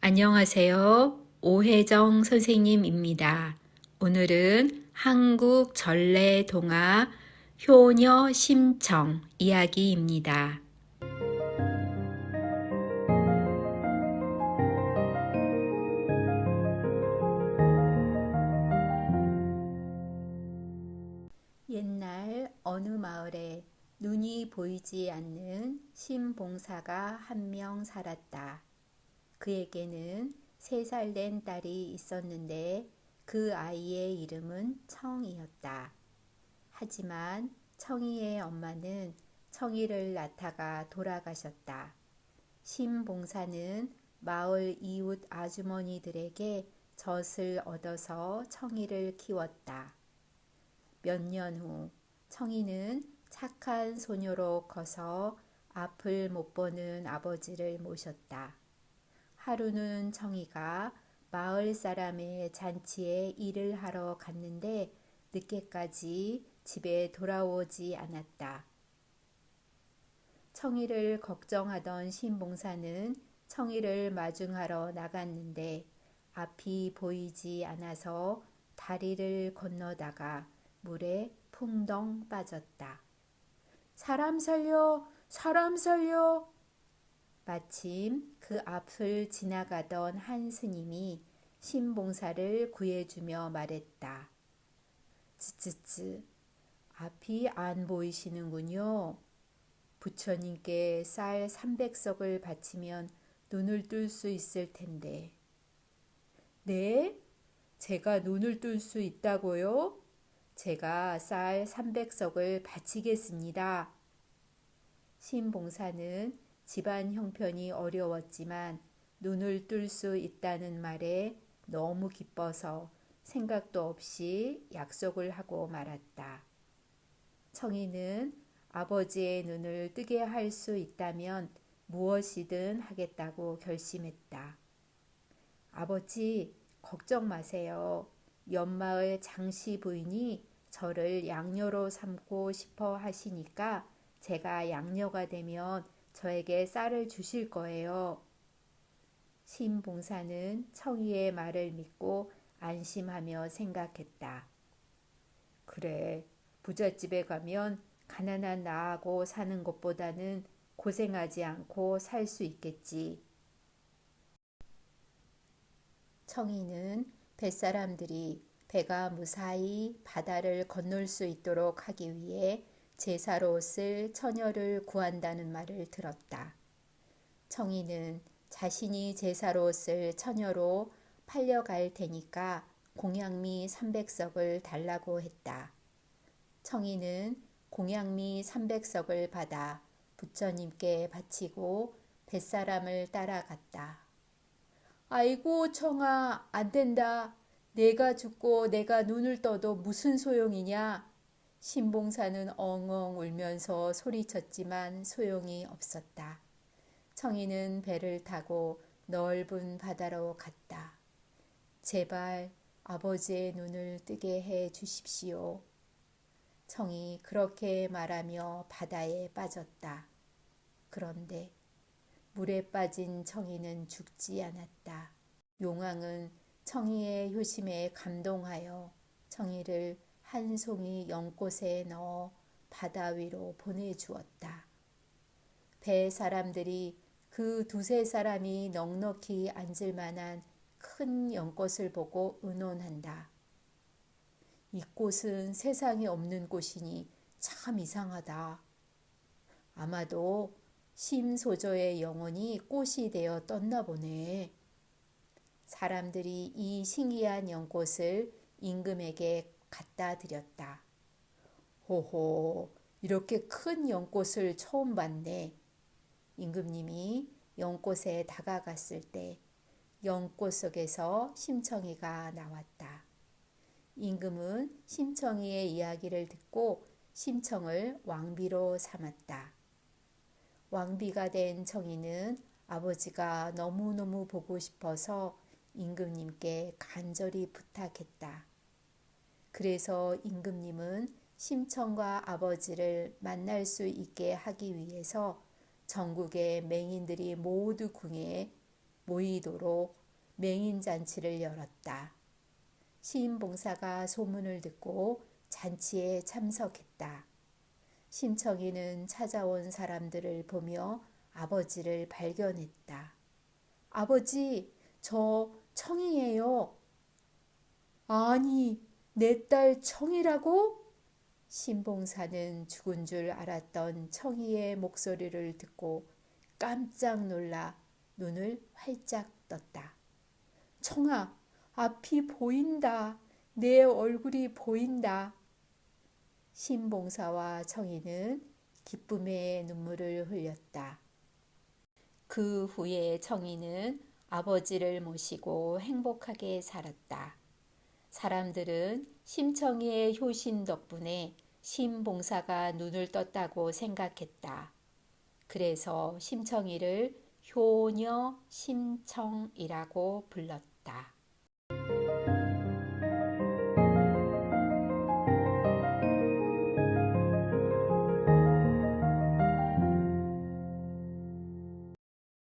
안녕하세요. 오혜정 선생님입니다. 오늘은 한국 전래 동화 효녀 심청 이야기입니다. 옛날 어느 마을에 눈이 보이지 않는 신봉사가 한 명 살았다. 그에게는 3살 된 딸이 있었는데 그 아이의 이름은 청이었다. 하지만 청이의 엄마는 청이를 낳다가 돌아가셨다. 신봉사는 마을 이웃 아주머니들에게 젖을 얻어서 청이를 키웠다. 몇 년 후 청이는 착한 소녀로 커서 앞을 못 보는 아버지를 모셨다. 하루는 청이가 마을 사람의 잔치에 일을 하러 갔는데 늦게까지 집에 돌아오지 않았다. 청이를 걱정하던 신봉사는 청이를 마중하러 나갔는데 앞이 보이지 않아서 다리를 건너다가 물에 풍덩 빠졌다. 사람 살려! 사람 살려! 마침 그 앞을 지나가던 한 스님이 신봉사를 구해주며 말했다. 쯔쯔쯔, 앞이 안 보이시는군요. 부처님께 쌀 300석을 바치면 눈을 뜰 수 있을 텐데. 네? 제가 눈을 뜰 수 있다고요? 제가 쌀 300석을 바치겠습니다. 신봉사는 집안 형편이 어려웠지만 눈을 뜰 수 있다는 말에 너무 기뻐서 생각도 없이 약속을 하고 말았다. 청이는 아버지의 눈을 뜨게 할 수 있다면 무엇이든 하겠다고 결심했다. 아버지, 걱정 마세요. 옆마을 장씨 부인이 저를 양녀로 삼고 싶어 하시니까 제가 양녀가 되면 저에게 쌀을 주실 거예요. 신봉사는 청이의 말을 믿고 안심하며 생각했다. 그래, 부잣집에 가면 가난한 나하고 사는 것보다는 고생하지 않고 살 수 있겠지. 청이는 뱃사람들이 배가 무사히 바다를 건널 수 있도록 하기 위해 제사로 쓸 처녀를 구한다는 말을 들었다. 청이는 자신이 제사로 쓸 처녀로 팔려갈 테니까 공양미 300석을 달라고 했다. 청이는 공양미 300석을 받아 부처님께 바치고 뱃사람을 따라갔다. 아이고 청아, 안 된다. 내가 죽고 내가 눈을 떠도 무슨 소용이냐. 신봉사는 엉엉 울면서 소리쳤지만 소용이 없었다. 청이는 배를 타고 넓은 바다로 갔다. 제발 아버지의 눈을 뜨게 해 주십시오. 청이 그렇게 말하며 바다에 빠졌다. 그런데 물에 빠진 청이는 죽지 않았다. 용왕은 청이의 효심에 감동하여 청이를 한 송이 연꽃에 넣어 바다 위로 보내주었다. 배 사람들이 그 2~3사람이 넉넉히 앉을 만한 큰 연꽃을 보고 의논한다. 이 꽃은 세상에 없는 꽃이니 참 이상하다. 아마도 심소조의 영혼이 꽃이 되어 떴나 보네. 사람들이 이 신기한 연꽃을 임금에게 갖다 드렸다. 호호, 이렇게 큰 연꽃을 처음 봤네. 임금님이 연꽃에 다가갔을 때 연꽃 속에서 심청이가 나왔다. 임금은 심청이의 이야기를 듣고 심청을 왕비로 삼았다. 왕비가 된 청이는 아버지가 너무너무 보고 싶어서 임금님께 간절히 부탁했다. 그래서 임금님은 심청과 아버지를 만날 수 있게 하기 위해서 전국의 맹인들이 모두 궁에 모이도록 맹인잔치를 열었다. 시인봉사가 소문을 듣고 잔치에 참석했다. 심청이는 찾아온 사람들을 보며 아버지를 발견했다. 아버지, 저 청이에요. 아니, 내 딸 청이라고? 신봉사는 죽은 줄 알았던 청이의 목소리를 듣고 깜짝 놀라 눈을 활짝 떴다. 청아, 앞이 보인다. 내 얼굴이 보인다. 신봉사와 청이는 기쁨의 눈물을 흘렸다. 그 후에 청이는 아버지를 모시고 행복하게 살았다. 사람들은 심청이의 효신 덕분에 신봉사가 눈을 떴다고 생각했다. 그래서 심청이를 효녀 심청이라고 불렀다.